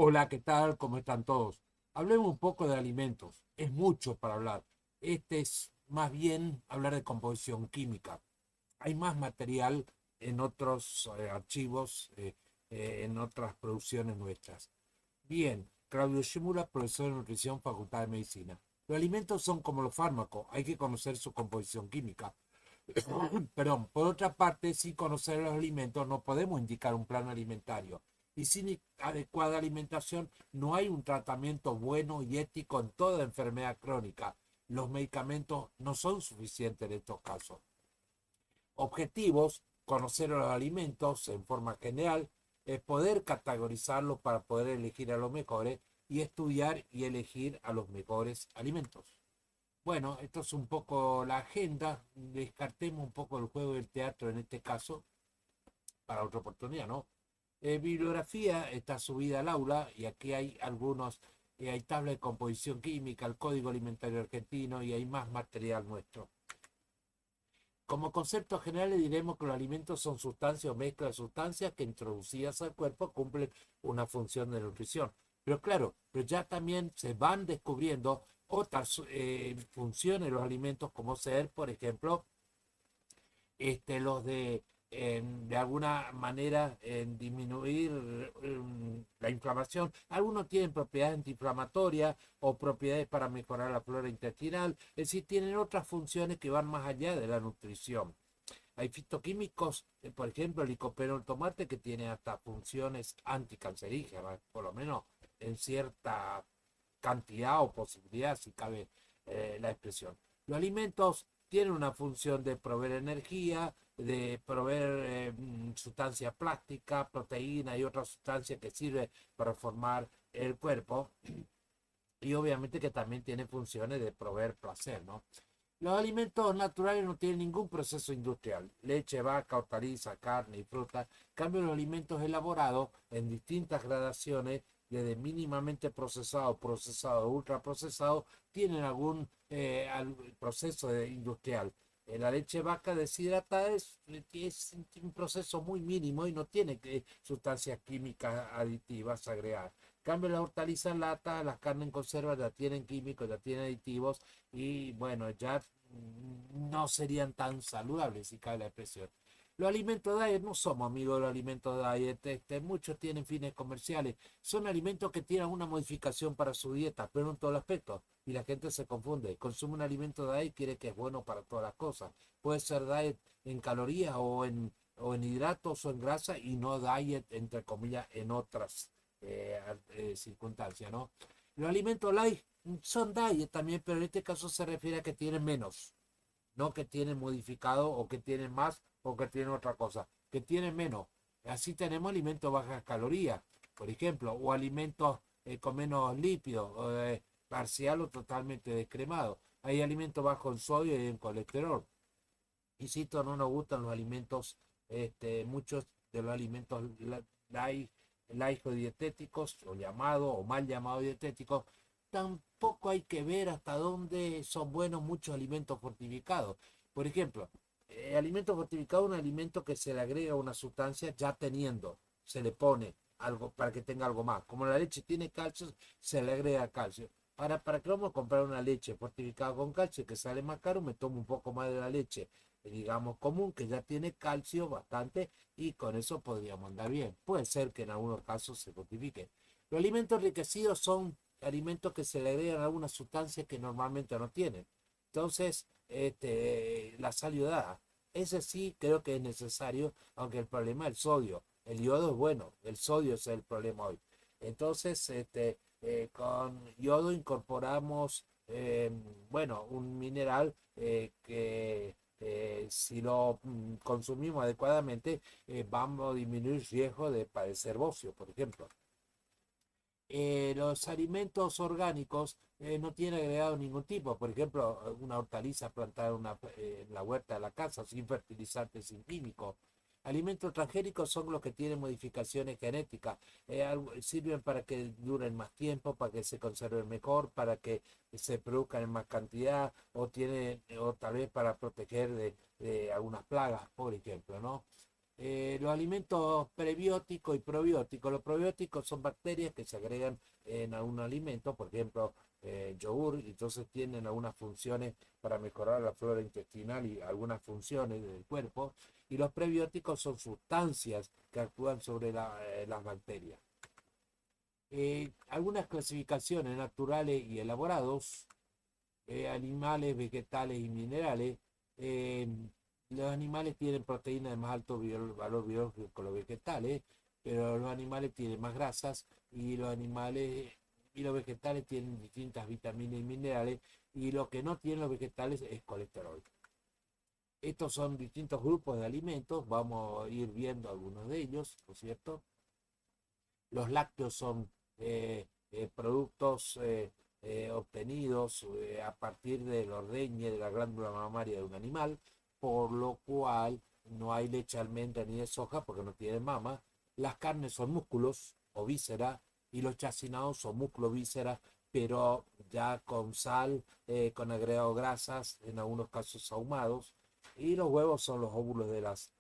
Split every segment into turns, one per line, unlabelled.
Hola, ¿qué tal? ¿Cómo están todos? Hablemos un poco de alimentos. Es mucho para hablar. Este es más bien hablar de composición química. Hay más material en otros archivos, en otras producciones nuestras. Bien, Claudio Shimura, profesor de nutrición, Facultad de Medicina. Los alimentos son como los fármacos, hay que conocer su composición química. Perdón, por otra parte, sin conocer los alimentos no podemos indicar un plan alimentario. Y sin adecuada alimentación no hay un tratamiento bueno y ético en toda enfermedad crónica. Los medicamentos no son suficientes en estos casos. Objetivos: conocer los alimentos en forma general, poder categorizarlos para poder elegir a los mejores y estudiar y elegir a los mejores alimentos. Bueno, esto es un poco la agenda. Descartemos un poco el juego del teatro en este caso para otra oportunidad, ¿no? Bibliografía está subida al aula y aquí hay algunos, hay tabla de composición química, el Código Alimentario Argentino y hay más material nuestro. Como concepto general le diremos que los alimentos son sustancias o mezclas de sustancias que introducidas al cuerpo cumplen una función de nutrición. Pero claro, pero ya también se van descubriendo otras funciones de los alimentos como ser, por ejemplo, los de alguna manera disminuir la inflamación. Algunos tienen propiedades antiinflamatorias o propiedades para mejorar la flora intestinal, es decir, tienen otras funciones que van más allá de la nutrición. Hay fitoquímicos, por ejemplo, el licopeno del tomate, que tiene hasta funciones anticancerígenas, por lo menos en cierta cantidad o posibilidad, si cabe la expresión. Los alimentos tienen una función de proveer energía, de proveer sustancias plásticas, proteínas y otras sustancias que sirven para formar el cuerpo. Y obviamente que también tiene funciones de proveer placer, ¿no? Los alimentos naturales no tienen ningún proceso industrial. Leche, vaca, hortalizas, carne y fruta. En cambio, los alimentos elaborados en distintas gradaciones, desde mínimamente procesado, procesado, ultraprocesado, tienen algún proceso industrial. La leche vaca deshidratada es un proceso muy mínimo y no tiene sustancias químicas aditivas agregadas. En cambio, las hortalizas en lata, las carnes en conserva ya tienen químicos, ya tienen aditivos y bueno, ya no serían tan saludables si cabe la expresión. Los alimentos diet no somos amigos de los alimentos diet, muchos tienen fines comerciales, son alimentos que tienen una modificación para su dieta, pero no en todo el aspecto, y la gente se confunde, consume un alimento diet, quiere que es bueno para todas las cosas, puede ser diet en calorías o en hidratos o en grasa y no diet entre comillas en otras circunstancias, ¿no? Los alimentos light son diet también, pero en este caso se refiere a que tienen menos, no que tienen modificado o que tienen más o que tienen otra cosa, que tienen menos. Así tenemos alimentos bajas calorías, por ejemplo, o alimentos con menos lípidos, parcial o totalmente descremado. Hay alimentos bajos en sodio y en colesterol. Insisto, no nos gustan los alimentos, muchos de los alimentos laicos dietéticos, o llamados, o mal llamados dietéticos. Tampoco hay que ver hasta dónde son buenos muchos alimentos fortificados. Por ejemplo, alimento fortificado es un alimento que se le agrega una sustancia ya teniendo, se le pone algo para que tenga algo más. Como la leche tiene calcio, se le agrega calcio. Ahora, ¿para qué vamos a comprar una leche fortificada con calcio que sale más caro? Me tomo un poco más de la leche, digamos, común, que ya tiene calcio bastante y con eso podríamos andar bien. Puede ser que en algunos casos se fortifique. Los alimentos enriquecidos son alimentos que se le agregan algunas sustancias que normalmente no tienen. Entonces, la sal iodada, ese sí creo que es necesario, aunque el problema es el sodio. El yodo es bueno, el sodio es el problema hoy. Entonces, con yodo incorporamos, bueno, un mineral que si lo consumimos adecuadamente, vamos a disminuir el riesgo de padecer bocio, por ejemplo. Los alimentos orgánicos no tienen agregado ningún tipo. Por ejemplo, una hortaliza plantada en la huerta de la casa sin fertilizantes, sin químicos. Alimentos transgénicos son los que tienen modificaciones genéticas. Sirven para que duren más tiempo, para que se conserven mejor, para que se produzcan en más cantidad o tal vez para proteger de algunas plagas, por ejemplo, ¿no? Los alimentos prebióticos y probióticos. Los probióticos son bacterias que se agregan en algún alimento, por ejemplo, yogur, y entonces tienen algunas funciones para mejorar la flora intestinal y algunas funciones del cuerpo. Y los prebióticos son sustancias que actúan sobre las bacterias. Algunas clasificaciones naturales y elaborados, animales, vegetales y minerales. Eh, los animales tienen proteínas de más alto valor biológico que los vegetales, pero los animales tienen más grasas y los vegetales tienen distintas vitaminas y minerales, y lo que no tienen los vegetales es colesterol. Estos son distintos grupos de alimentos, vamos a ir viendo algunos de ellos, ¿no es cierto? Los lácteos son productos obtenidos a partir del ordeñe de la glándula mamaria de un animal, por lo cual no hay leche de almendra ni de soja porque no tienen mama. Las carnes son músculos o vísceras, y los chacinados son músculos, vísceras, pero ya con sal, con agregado grasas, en algunos casos ahumados. Y los huevos son los óvulos de las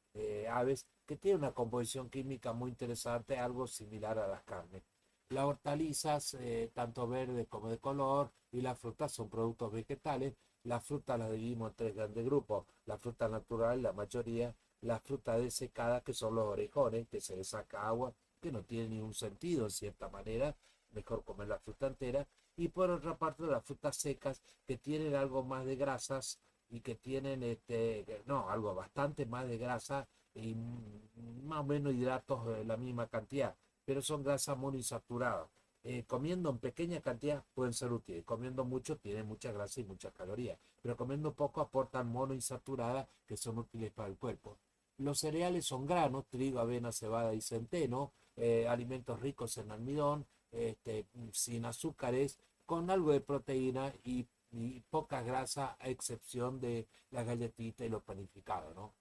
aves, que tienen una composición química muy interesante, algo similar a las carnes. Las hortalizas, tanto verdes como de color, y las frutas son productos vegetales. Las frutas las dividimos en tres grandes grupos: la fruta natural, la mayoría; la fruta desecada, que son los orejones, que se les saca agua, que no tiene ningún sentido en cierta manera, mejor comer la fruta entera; y por otra parte las frutas secas, que tienen algo más de grasas, y que tienen, no, algo bastante más de grasa, y más o menos hidratos de la misma cantidad, pero son grasas monoinsaturadas. Comiendo en pequeña cantidad pueden ser útiles, comiendo mucho tienen mucha grasa y muchas calorías, pero comiendo poco aportan monoinsaturadas que son útiles para el cuerpo. Los cereales son granos: trigo, avena, cebada y centeno, alimentos ricos en almidón, sin azúcares, con algo de proteína y poca grasa, a excepción de las galletitas y los panificados, ¿no?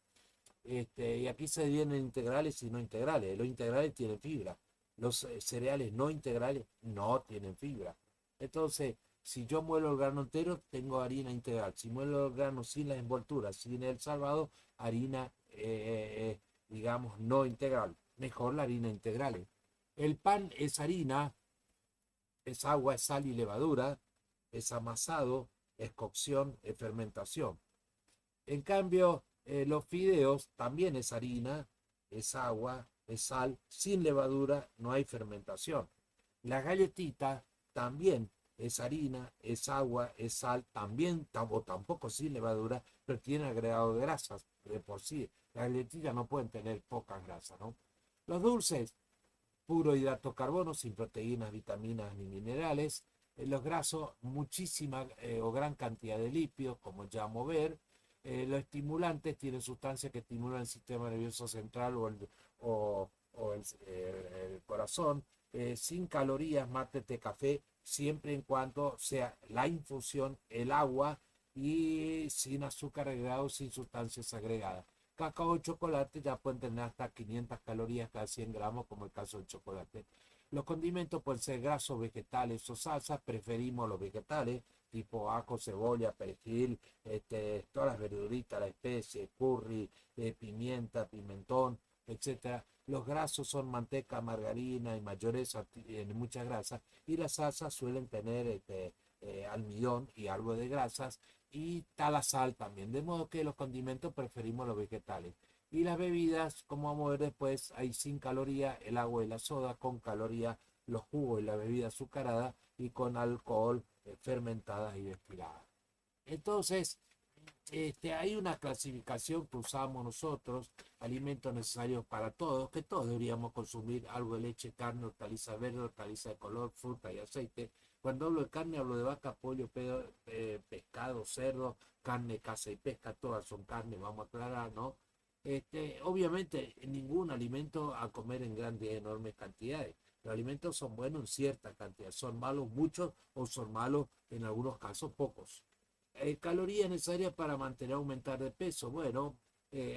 Y aquí se dividen en integrales y no integrales. Los integrales tienen fibra, los cereales no integrales no tienen fibra. Entonces, si yo muelo el grano entero, tengo harina integral. Si muelo el grano sin las envolturas, sin el salvado, harina, digamos, no integral. Mejor la harina integral. El pan es harina, es agua, es sal y levadura, es amasado, es cocción, es fermentación. En cambio, los fideos también es harina, es agua, es sal, sin levadura, no hay fermentación. La galletita también es harina, es agua, es sal, también o tampoco sin levadura, pero tiene agregado de grasas de por sí. Las galletitas no pueden tener pocas grasas, ¿no? Los dulces: puro hidrato de carbono, sin proteínas, vitaminas ni minerales. Los grasos, muchísima o gran cantidad de lípidos, como ya vamos a ver. Los estimulantes tienen sustancias que estimulan el sistema nervioso central o el corazón. Sin calorías, mate, té, café, siempre en cuanto sea la infusión, el agua, y sin azúcar agregado, sin sustancias agregadas. Cacao y chocolate ya pueden tener hasta 500 calorías cada 100 gramos, como el caso del chocolate. Los condimentos pueden ser grasos, vegetales o salsas. Preferimos los vegetales, tipo ajo, cebolla, perejil, todas las verduritas, la especie, curry, pimienta, pimentón, etcétera. Los grasos son manteca, margarina y mayonesa, tienen muchas grasas, y las salsas suelen tener almidón y algo de grasas, y está la sal también, de modo que los condimentos preferimos los vegetales. Y las bebidas, como vamos a ver después, hay sin calorías: el agua y la soda; con calorías, los jugos y la bebida azucarada; y con alcohol, fermentadas y destiladas. Entonces, hay una clasificación que usamos nosotros: alimentos necesarios para todos, que todos deberíamos consumir algo de leche, carne, hortaliza verde, hortaliza de color, fruta y aceite. Cuando hablo de carne, hablo de vaca, pollo, pescado, cerdo, carne, caza y pesca, todas son carne, vamos a aclarar, ¿no? Obviamente, ningún alimento a comer en grandes, enormes cantidades. Los alimentos son buenos en cierta cantidad, son malos muchos, o son malos en algunos casos pocos. Calorías necesarias para mantener o aumentar de peso: bueno,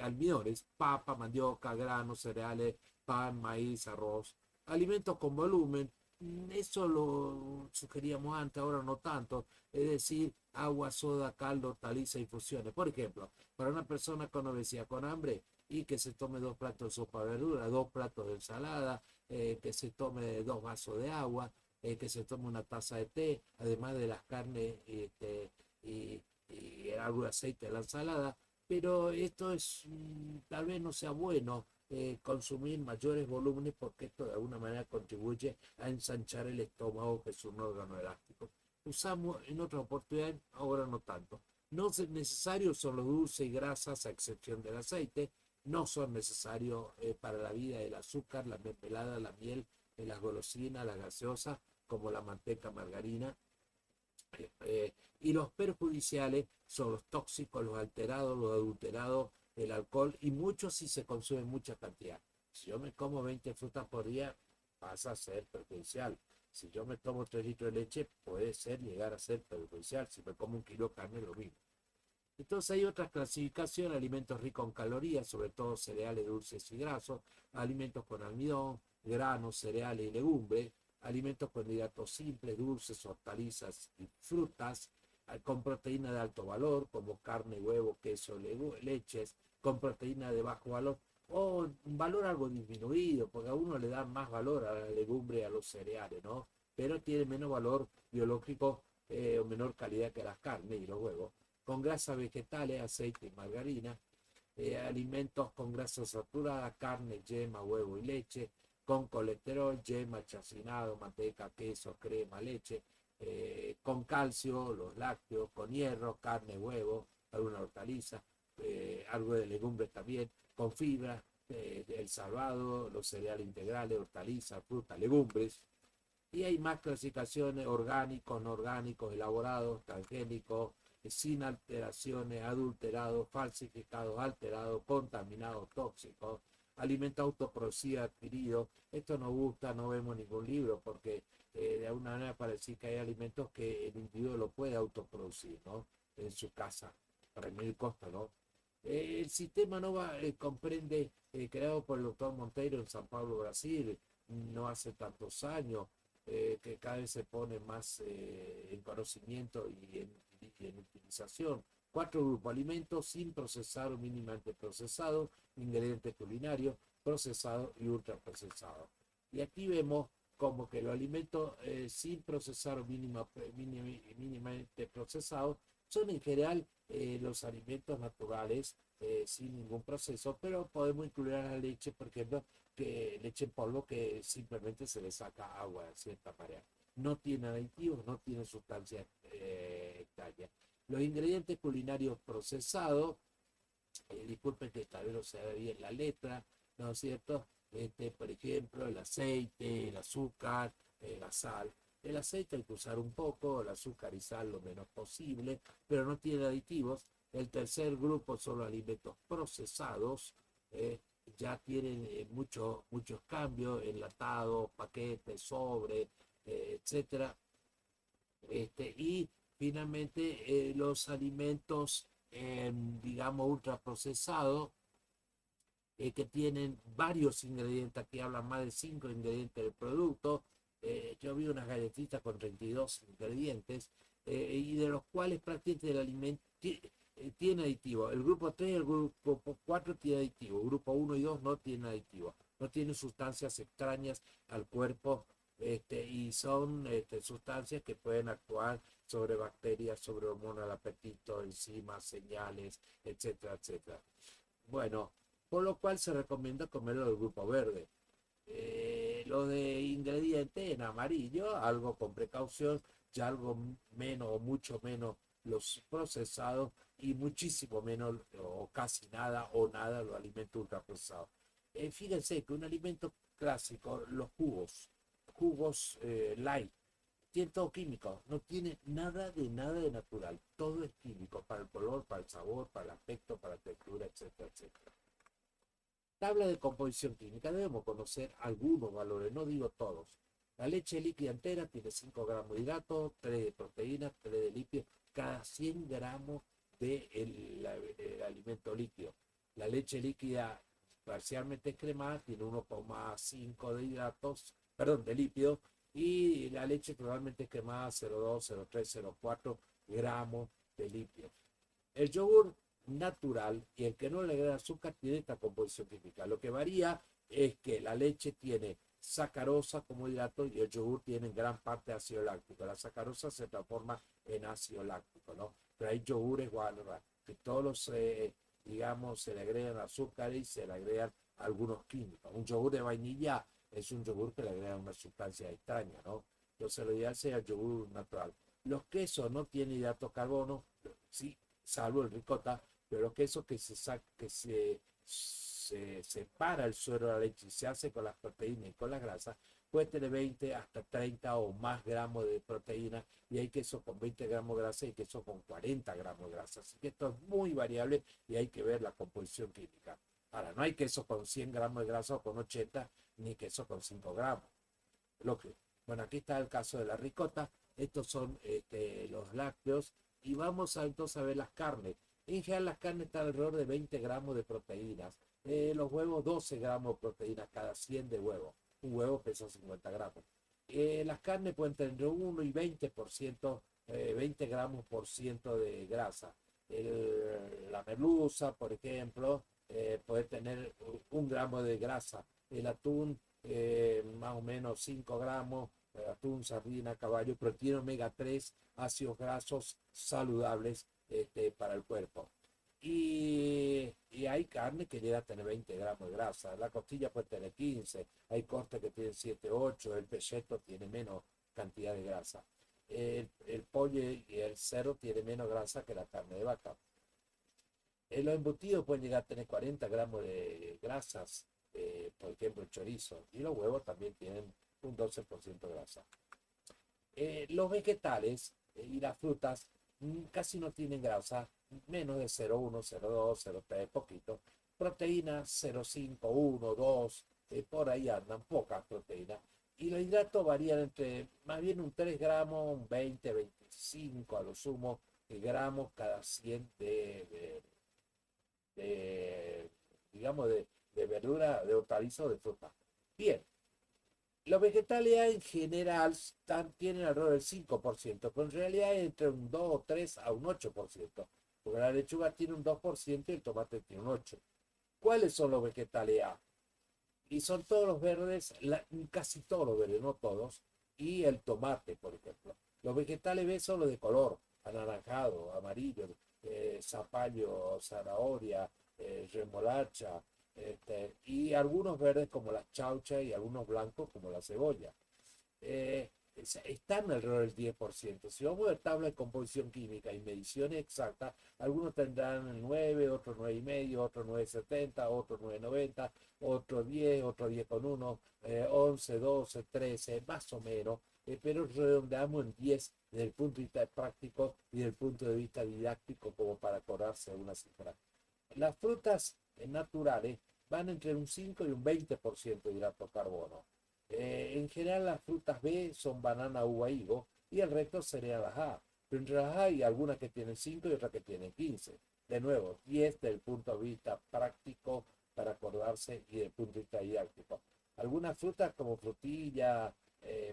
almidones, papa, mandioca, granos, cereales, pan, maíz, arroz. Alimentos con volumen: eso lo sugeríamos antes, ahora no tanto, es decir, agua, soda, caldo, hortaliza, infusiones. Por ejemplo, para una persona con obesidad, con hambre, y que se tome 2 platos de sopa de verdura, 2 platos de ensalada, que se tome 2 vasos de agua, que se tome una taza de té, además de las carnes y, y algo de aceite de la ensalada. Pero esto es, tal vez no sea bueno consumir mayores volúmenes porque esto de alguna manera contribuye a ensanchar el estómago, que es un órgano elástico. Usamos en otras oportunidades, ahora no tanto. No necesarios son los dulces y grasas, a excepción del aceite. No son necesarios para la vida el azúcar, la mermelada, la miel, las golosinas, las gaseosas, como la manteca, margarina. Y los perjudiciales son los tóxicos, los alterados, los adulterados, el alcohol, y muchos si se consumen mucha cantidad. Si yo me como 20 frutas por día, pasa a ser perjudicial. Si yo me tomo 3 litros de leche, puede llegar a ser perjudicial. Si me como 1 kilo de carne, lo mismo. Entonces hay otras clasificaciones: alimentos ricos en calorías, sobre todo cereales dulces y grasos, alimentos con almidón, granos, cereales y legumbres, alimentos con hidratos simples, dulces, hortalizas y frutas, con proteína de alto valor, como carne, huevo, queso, leches, con proteína de bajo valor, o un valor algo disminuido, porque a uno le da más valor a la legumbre y a los cereales, ¿no? Pero tiene menos valor biológico o menor calidad que las carnes y los huevos, con grasas vegetales, aceite y margarina, alimentos con grasa saturada, carne, yema, huevo y leche, con colesterol, yema, chacinado, manteca, queso, crema, leche, con calcio, los lácteos, con hierro, carne, huevo, alguna hortaliza, algo de legumbres también, con fibra, el salvado, los cereales integrales, hortalizas, frutas, legumbres. Y hay más clasificaciones: orgánicos, no orgánicos, elaborados, transgénicos, sin alteraciones, adulterados, falsificados, alterados, contaminados, tóxicos, alimentos autoproducidos, adquiridos. Esto nos gusta, no vemos ningún libro porque de alguna manera parece que hay alimentos que el individuo lo puede autoproducir, ¿no? En su casa, para el costo, ¿no? El sistema NOVA comprende, creado por el doctor Monteiro en San Pablo, Brasil, no hace tantos años, que cada vez se pone más en conocimiento y en utilización. 4 grupos: alimentos sin procesar o mínimamente procesados, ingredientes culinarios, procesados y ultraprocesados. Y aquí vemos como que los alimentos sin procesar o mínimamente procesados son en general los alimentos naturales sin ningún proceso, pero podemos incluir a la leche, por ejemplo, que leche en polvo, que simplemente se le saca agua de cierta manera. No tiene aditivos, no tiene sustancias extrañas. Los ingredientes culinarios procesados, disculpen que tal vez no se ve bien la letra, ¿no es cierto? Por ejemplo, el aceite, el azúcar, la sal. El aceite hay que usar un poco, el azúcar y sal lo menos posible, pero no tiene aditivos. El tercer grupo son los alimentos procesados, ya tienen muchos cambios: enlatados, paquetes, sobre, etcétera. Y finalmente los alimentos, digamos, ultraprocesados, que tienen varios ingredientes. Aquí hablan más de 5 ingredientes del producto. Yo vi unas galletitas con 32 ingredientes, y de los cuales prácticamente el alimento tiene aditivo. El grupo 3 y el grupo 4 tiene aditivo. El grupo 1 y 2 no tienen aditivo. No tienen sustancias extrañas al cuerpo, y son sustancias que pueden actuar sobre bacterias, sobre hormonas del apetito, enzimas, señales, etcétera, etcétera. Bueno, por lo cual se recomienda comerlo del grupo verde. Lo de ingredientes en amarillo, algo con precaución, ya algo menos o mucho menos los procesados, y muchísimo menos o casi nada o nada los alimentos ultraprocesados. Fíjense que un alimento clásico, los jugos light, tiene todo químico, no tiene nada de natural, todo es químico, para el color, para el sabor, para el aspecto, para la textura, etcétera, etcétera. Tabla de composición química: debemos conocer algunos valores, no digo todos. La leche líquida entera tiene 5 gramos de hidratos, 3 de proteínas, 3 de lípidos, cada 100 gramos de el alimento líquido. La leche líquida parcialmente cremada tiene 1,5 de hidratos, perdón, de lípidos, y la leche totalmente cremada 0,2, 0,3, 0,4 gramos de lípidos. El yogur natural y el que no le agrega azúcar tiene esta composición química. Lo que varía es que la leche tiene sacarosa como hidrato y el yogur tiene en gran parte ácido láctico. La sacarosa se transforma en ácido láctico, ¿no? Pero hay yogures, bueno, que todos los, digamos, se le agregan azúcar y se le agregan algunos químicos. Un yogur de vainilla es un yogur que le agregan una sustancia extraña, ¿no? Entonces lo ideal sería el yogur natural. Los quesos no tienen hidratos de carbono, sí, salvo el ricota, pero los quesos que se separa el suero de la leche y se hace con las proteínas y con las grasas, puede tener 20 hasta 30 o más gramos de proteína y hay quesos con 20 gramos de grasa y quesos con 40 gramos de grasa. Así que esto es muy variable y hay que ver la composición química. Ahora, no hay queso con 100 gramos de grasa o con 80, ni queso con 5 gramos. Lo que, bueno, aquí está el caso de la ricota. Estos son los lácteos. Y vamos entonces a ver las carnes. En general las carnes están alrededor de 20 gramos de proteínas. Los huevos 12 gramos de proteínas cada 100 de huevo. Un huevo pesa 50 gramos. Las carnes pueden tener entre 1 y 20%, 20 gramos por ciento de grasa. La merluza, por ejemplo, puede tener 1 gramo de grasa. El atún, más o menos 5 gramos, atún, sardina, caballo, pero tiene omega 3, ácidos grasos saludables para el cuerpo. Y hay carne que llega a tener 20 gramos de grasa, la costilla puede tener 15, hay cortes que tienen 7, 8, el pelleto tiene menos cantidad de grasa. El pollo y el cerdo tiene menos grasa que la carne de vaca. Los embutidos pueden llegar a tener 40 gramos de grasas, por ejemplo el chorizo, y los huevos también tienen un 12% de grasa. Los vegetales y las frutas casi no tienen grasa, menos de 0,1, 0,2, 0,3, poquito. Proteínas 0,5, 1, 2, por ahí andan, pocas proteínas. Y los hidratos varían entre más bien un 3 gramos, un 20, 25 a lo sumo gramos cada 100 digamos, de verdura, de hortaliza o de fruta. Bien, los vegetales en general tienen alrededor del 5%, pero en realidad es entre un 2, 3 a un 8%, porque la lechuga tiene un 2% y el tomate tiene un 8%. ¿Cuáles son los vegetales A? Y son todos los verdes, casi todos los verdes, no todos, y el tomate, por ejemplo. Los vegetales B son los de color, anaranjado, amarillo, zapallo, zanahoria, remolacha, y algunos verdes como la chaucha y algunos blancos como la cebolla. Están alrededor del 10%. Si vamos a ver tabla de composición química y mediciones exactas, algunos tendrán 9, otros 9,5, otros 9,70, otros 9,90, otros 10, otros 10,1, 11, 12, 13, más o menos, pero redondeamos en 10 desde el punto de vista práctico y desde el punto de vista didáctico como para acordarse de una cifra. Las frutas naturales van entre un 5 y un 20% de hidrato de carbono. En general las frutas B son banana, uva, higo y el resto serían las A. Pero entre las A hay algunas que tienen 5 y otras que tienen 15. De nuevo, 10 desde el punto de vista práctico para acordarse y desde el punto de vista didáctico. Algunas frutas como frutilla,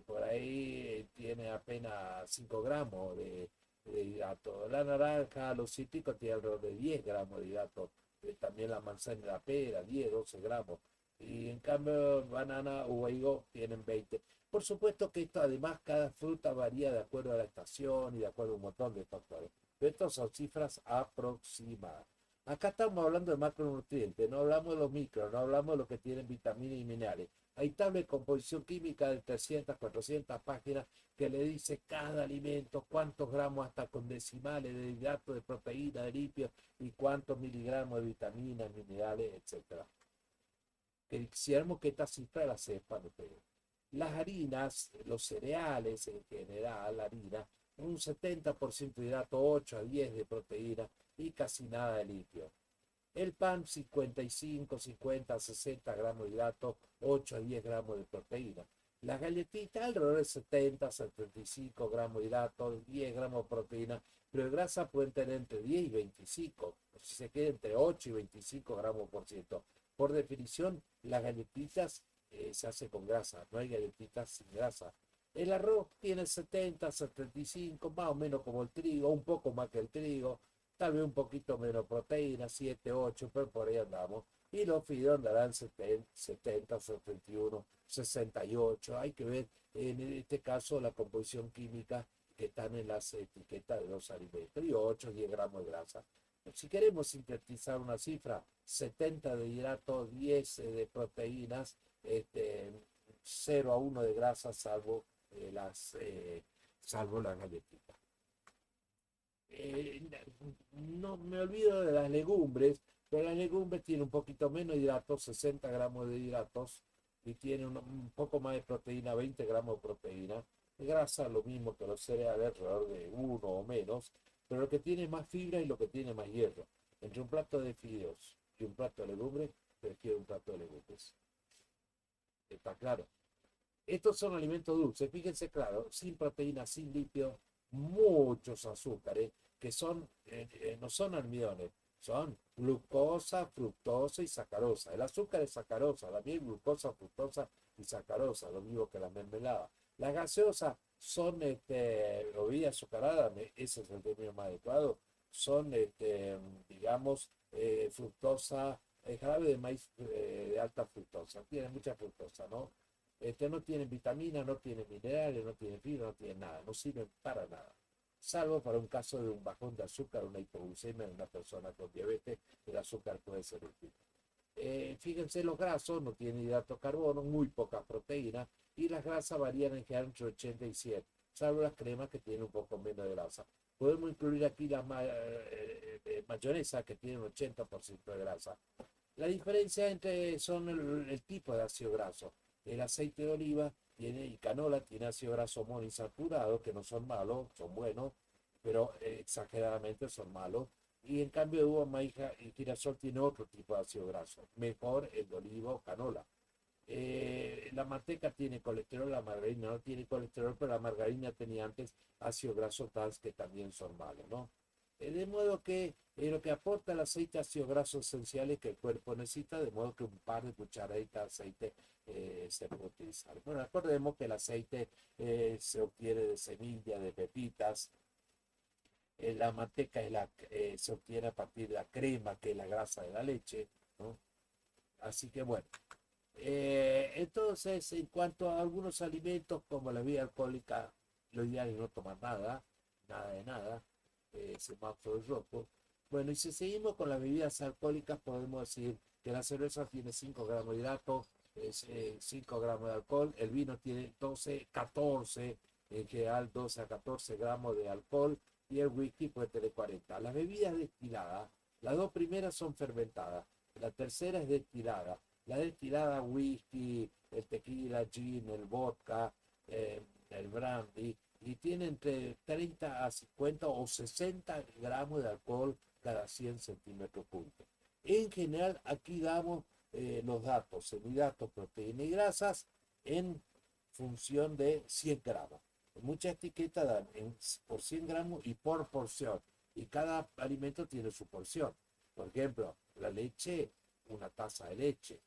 por ahí tiene apenas 5 gramos de hidrato. La naranja, los cítricos tienen alrededor de 10 gramos de hidrato. También la manzana y la pera, 10, 12 gramos. Y en cambio, banana o higo tienen 20. Por supuesto que esto, además, cada fruta varía de acuerdo a la estación y de acuerdo a un montón de factores. Pero estas son cifras aproximadas. Acá estamos hablando de macronutrientes, no hablamos de los micros, no hablamos de los que tienen vitaminas y minerales. Hay tabla de composición química de 300, 400 páginas que le dice cada alimento, cuántos gramos hasta con decimales de hidratos, de proteína, de litio y cuántos miligramos de vitaminas, minerales, etcétera. Quisiéramos que esta cifra la sepan ustedes. Las harinas, los cereales en general, la harina, un 70% de hidrato, 8 a 10 de proteína y casi nada de litio. El pan, 55, 50, 60 gramos de hidrato, 8 a 10 gramos de proteína. Las galletitas alrededor de 70, 75 gramos de hidrato, 10 gramos de proteína, pero de grasa pueden tener entre 10 y 25, si se queda entre 8 y 25 gramos por ciento. Por definición, las galletitas se hace con grasa, no hay galletitas sin grasa. El arroz tiene 70, 75, más o menos como el trigo, un poco más que el trigo. tal vez un poquito menos proteína, 7, 8, pero por ahí andamos. Y los fideos andarán 70, 71, 68. Hay que ver en este caso la composición química que están en las etiquetas de los alimentos. Y 8, 10 gramos de grasa. Si queremos sintetizar una cifra, 70 de hidratos, 10 de proteínas, 0 a 1 de grasa, salvo las galletitas. No me olvido de las legumbres, pero las legumbres tienen un poquito menos de hidratos, 60 gramos de hidratos, y tienen un poco más de proteína, 20 gramos de proteína. Grasa, lo mismo que los cereales, alrededor de 1 o menos, pero lo que tiene más fibra y lo que tiene más hierro. Entre un plato de fideos y un plato de legumbres, prefiero un plato de legumbres. ¿Está claro? Estos son alimentos dulces, fíjense claro, sin proteína, sin lípido, muchos azúcares que no son almidones, son glucosa, fructosa y sacarosa. El azúcar es sacarosa, la miel glucosa, fructosa y sacarosa, lo mismo que la mermelada. Las gaseosas son bebidas azucaradas, ese es el término más adecuado, son, digamos, fructosa, jarabe de maíz de alta fructosa, tiene mucha fructosa, ¿no? No tienen vitaminas, no tienen minerales, no tienen fibra, no tienen nada, no sirven para nada. Salvo para un caso de un bajón de azúcar, una hipoglucemia en una persona con diabetes, el azúcar puede ser útil. Fíjense, los grasos no tienen hidrato de carbono, muy poca proteína, y las grasas varían en general entre 80 y 100, salvo las cremas que tienen un poco menos de grasa. Podemos incluir aquí la mayonesa, que tiene un 80% de grasa. La diferencia son el tipo de ácido graso. El aceite de oliva y canola tiene ácido graso monoinsaturado, que no son malos, son buenos, pero exageradamente son malos. Y en cambio, uva, maíz y girasol tiene otro tipo de ácido graso, mejor el de oliva o canola. La manteca tiene colesterol, la margarina no tiene colesterol, pero la margarina tenía antes ácido graso trans que también son malos, ¿no? De modo que lo que aporta el aceite ácido graso esenciales que el cuerpo necesita, de modo que un par de cucharaditas de aceite se puede utilizar. Bueno, recordemos que el aceite se obtiene de semillas, de pepitas. La manteca se obtiene a partir de la crema, que es la grasa de la leche, ¿no? Así que bueno. Entonces, en cuanto a algunos alimentos como la bebida alcohólica, lo ideal es no tomar nada, nada de nada, semáforo rojo. Bueno, y si seguimos con las bebidas alcohólicas, podemos decir que la cerveza tiene 5 gramos de hidrato, 5 gramos de alcohol, el vino tiene 12, 14, en general 12 a 14 gramos de alcohol, y el whisky puede tener 40. Las bebidas destiladas, las dos primeras son fermentadas, la tercera es destilada. La destilada, whisky, el tequila, gin, el vodka, el brandy, y tiene entre 30 a 50 o 60 gramos de alcohol cada 100 centímetros cúbicos. En general, aquí damos los datos, semidatos, proteínas y grasas en función de 100 gramos. Muchas etiquetas dan por 100 gramos y por porción, y cada alimento tiene su porción. Por ejemplo, la leche, una taza de leche,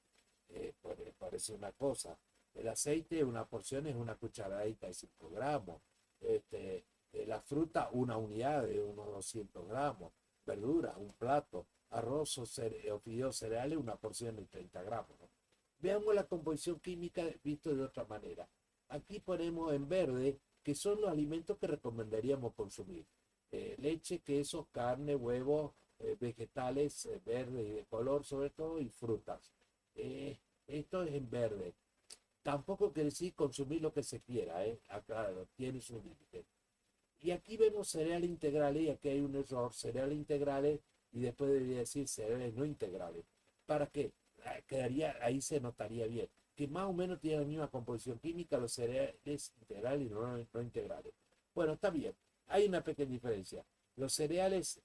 parece una cosa. El aceite, una porción es una cucharadita de 5 gramos. La fruta, una unidad de unos 200 gramos. Verdura, un plato. Arroz o fideos cereales, una porción de 30 gramos, ¿no? Veamos la composición química visto de otra manera. Aquí ponemos en verde que son los alimentos que recomendaríamos consumir. Leche, queso, carne, huevos, vegetales verdes y de color sobre todo, y frutas. Esto es en verde. Tampoco quiere decir consumir lo que se quiera, aclaro, tiene su límite. Y aquí vemos cereales integrales, y aquí hay un error, cereales integrales, y después debería decir cereales no integrales. ¿Para qué? Ahí se notaría bien, que más o menos tienen la misma composición química los cereales integrales y no integrales. Bueno, está bien, hay una pequeña diferencia. Los cereales,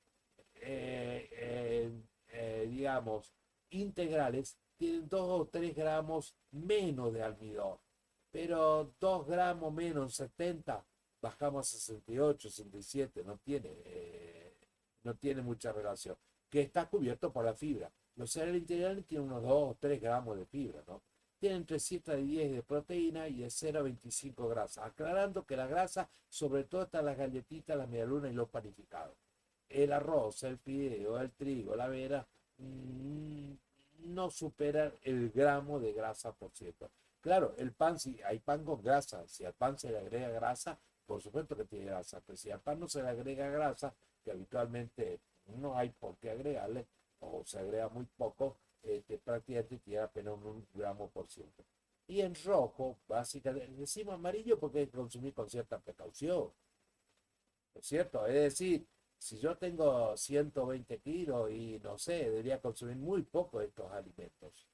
digamos, integrales tienen 2 o 3 gramos menos de almidón, pero 2 gramos menos 70, bajamos a 68, 67, no tiene mucha relación, que está cubierto por la fibra. Los cereales integrales tienen unos 2 o 3 gramos de fibra, ¿no? Tienen entre 7 a 10 de proteína y de 0 a 25 grasa, aclarando que la grasa sobre todo está en las galletitas, las medialunas y los panificados. el arroz, el fideo, el trigo, la avena, mm, no superan el gramo de grasa por ciento. Claro, el pan, si hay pan con grasa, si al pan se le agrega grasa, por supuesto que tiene grasa, pero si al pan no se le agrega grasa, que habitualmente no hay por qué agregarle, o se agrega muy poco, prácticamente tiene apenas un gramo por ciento. Y en rojo, básicamente, decimos amarillo porque hay que consumir con cierta precaución, ¿no es cierto? Es decir, si yo tengo 120 kilos y no sé, debería consumir muy poco de estos alimentos.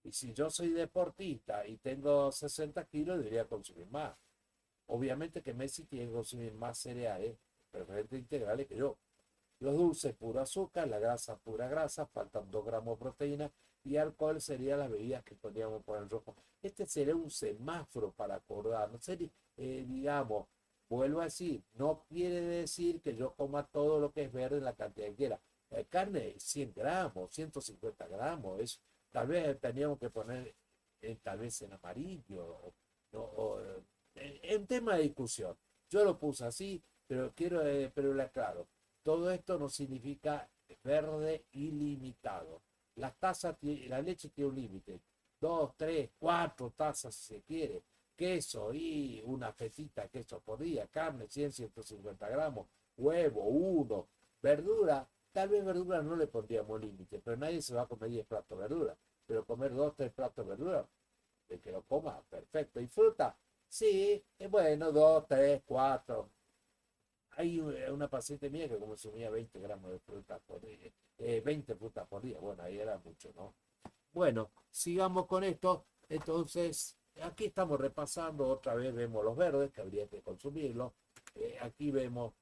Y si yo soy deportista y tengo 60 kilos, debería consumir más. Obviamente que Messi tiene que consumir más cereales, preferentes integrales que yo. Los dulces, puro azúcar, la grasa, pura grasa, faltan 2 gramos de proteína y alcohol serían las bebidas que podríamos poner en rojo. Este sería un semáforo para acordarnos. Digamos, vuelvo a decir, no quiere decir que yo coma todo lo que es verde en la cantidad que quiera. Carne, 100 gramos, 150 gramos. Tal vez teníamos que poner tal vez en amarillo. En tema de discusión. Yo lo puse así, pero le aclaro. Todo esto no significa verde ilimitado. La leche tiene un límite. 2, 3, 4 tazas si se quiere. Queso y una fetita de queso por día. Carne, 100, 150 gramos. Huevo, uno. Verdura, tal vez verdura no le pondríamos límite, pero nadie se va a comer 10 platos de verdura. Pero comer 2, 3 platos de verdura, el que lo coma, perfecto. Y fruta, sí, es bueno, 2, 3, 4. Hay una paciente mía que consumía 20 gramos de fruta por día, 20 frutas por día. Bueno, ahí era mucho, ¿no? Bueno, sigamos con esto. Entonces, aquí estamos repasando, otra vez vemos los verdes, que habría que consumirlos. Aquí vemos,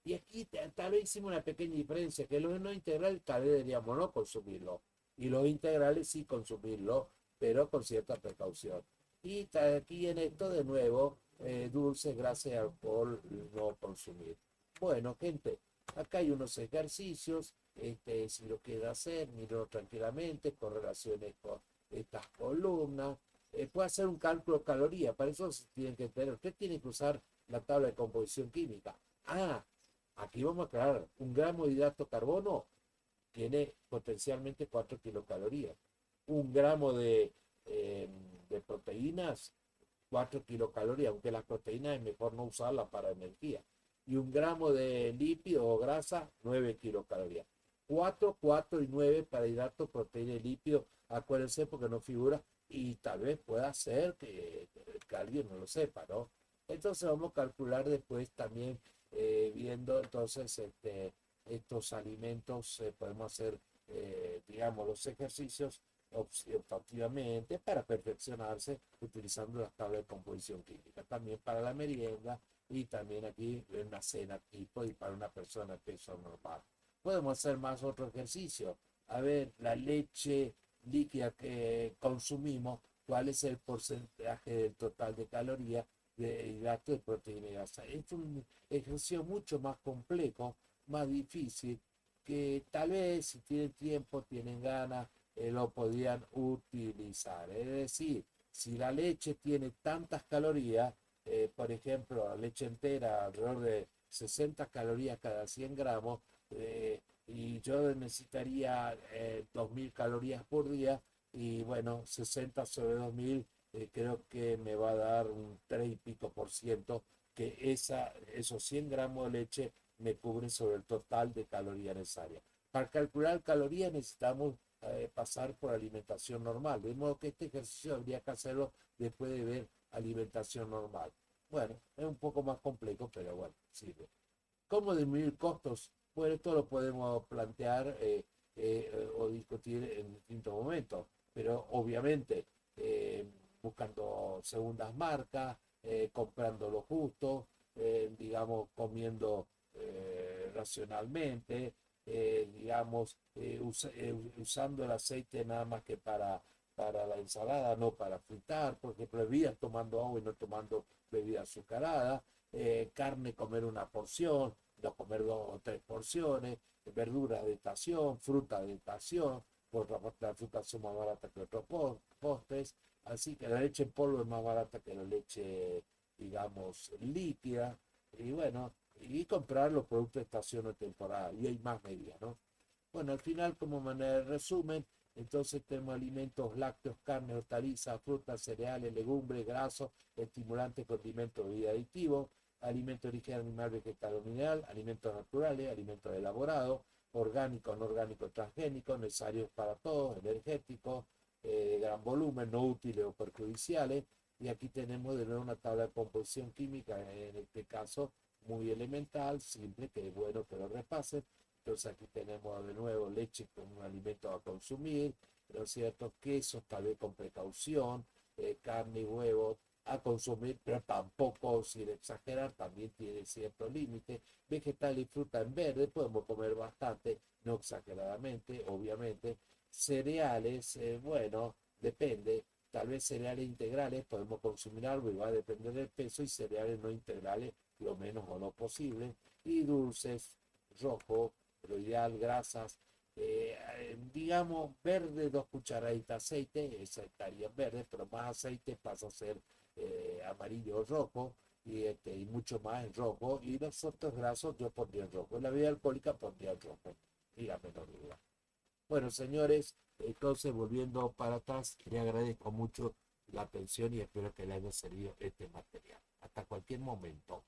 y aquí tal vez hicimos una pequeña diferencia, que los no integrales tal vez deberíamos no consumirlos, y los integrales sí consumirlos, pero con cierta precaución. Y aquí en esto de nuevo, dulces, grasas y alcohol no consumir. Bueno, gente, acá hay unos ejercicios, si lo quiere hacer, míralo tranquilamente, con relaciones con estas columnas. Puede hacer un cálculo de calorías, para eso tienen que tener, usted tiene que usar la tabla de composición química. Ah, aquí vamos a aclarar, un gramo de hidrato de carbono tiene potencialmente 4 kilocalorías. Un gramo de proteínas, 4 kilocalorías, aunque las proteínas es mejor no usarlas para energía. Y un gramo de lípido o grasa, 9 kilocalorías. 4, 4 y 9 para hidrato, proteína y lípido. Acuérdense porque no figura y tal vez pueda ser que alguien no lo sepa, ¿no? Entonces vamos a calcular después también viendo entonces estos alimentos, podemos hacer, digamos, los ejercicios optativamente para perfeccionarse utilizando las tablas de composición química. También para la merienda y también aquí en una cena tipo y para una persona de peso normal. Podemos hacer más otro ejercicio. A ver, la leche líquida que consumimos, cuál es el porcentaje del total de calorías, de hidratos, de proteína y grasa. Es un ejercicio mucho más complejo, más difícil, que tal vez si tienen tiempo, tienen ganas, lo podían utilizar. Es decir, si la leche tiene tantas calorías, por ejemplo, la leche entera, alrededor de 60 calorías cada 100 gramos, y yo necesitaría 2.000 calorías por día, y bueno, 60 sobre 2.000, creo que me va a dar un 3 y pico por ciento, que esos 100 gramos de leche me cubren sobre el total de calorías necesarias. Para calcular calorías necesitamos pasar por alimentación normal. De modo que este ejercicio habría que hacerlo después de ver alimentación normal. Bueno, es un poco más complejo, pero bueno, sirve. ¿Cómo disminuir costos? Bueno, esto lo podemos plantear o discutir en distintos momentos, pero obviamente buscando segundas marcas, comprando lo justo, digamos, comiendo racionalmente, digamos, usando el aceite nada más que para la ensalada, no para fritar, porque bebidas tomando agua y no tomando bebida azucarada, carne comer una porción, no comer 2 o 3 porciones, verduras de estación, fruta de estación, por otra parte las frutas son más baratas que otros postres, así que la leche en polvo es más barata que la leche, digamos, líquida, y bueno, y comprar los productos de estación o temporada, y hay más medidas, ¿no? Bueno, al final, como manera de resumen, entonces tenemos alimentos lácteos, carne, hortalizas, frutas, cereales, legumbres, grasos, estimulantes, condimentos y aditivos, alimentos de origen animal, vegetal o mineral, alimentos naturales, alimentos elaborados, orgánicos, no orgánicos, transgénicos, necesarios para todos, energéticos, de gran volumen, no útiles o perjudiciales. Y aquí tenemos de nuevo una tabla de composición química, en este caso muy elemental, simple, que es bueno que lo repasen. Entonces aquí tenemos de nuevo leche como un alimento a consumir, ¿no es cierto? Quesos tal vez con precaución, carne y huevos a consumir, pero tampoco sin exagerar, también tiene cierto límite. Vegetal y fruta en verde podemos comer bastante, no exageradamente, obviamente. Cereales, bueno, depende. Tal vez cereales integrales podemos consumir algo y va a depender del peso, y cereales no integrales lo menos o no posible. Y dulces, rojo, lo ideal, grasas, digamos, verde, 2 cucharaditas de aceite, esa estaría en verde, pero más aceite pasa a ser amarillo o rojo, y mucho más en rojo, y los otros grasos yo pondría en rojo, en la bebida alcohólica pondría en rojo, y la menor duda. Bueno, señores, entonces volviendo para atrás, le agradezco mucho la atención y espero que le haya servido este material. Hasta cualquier momento.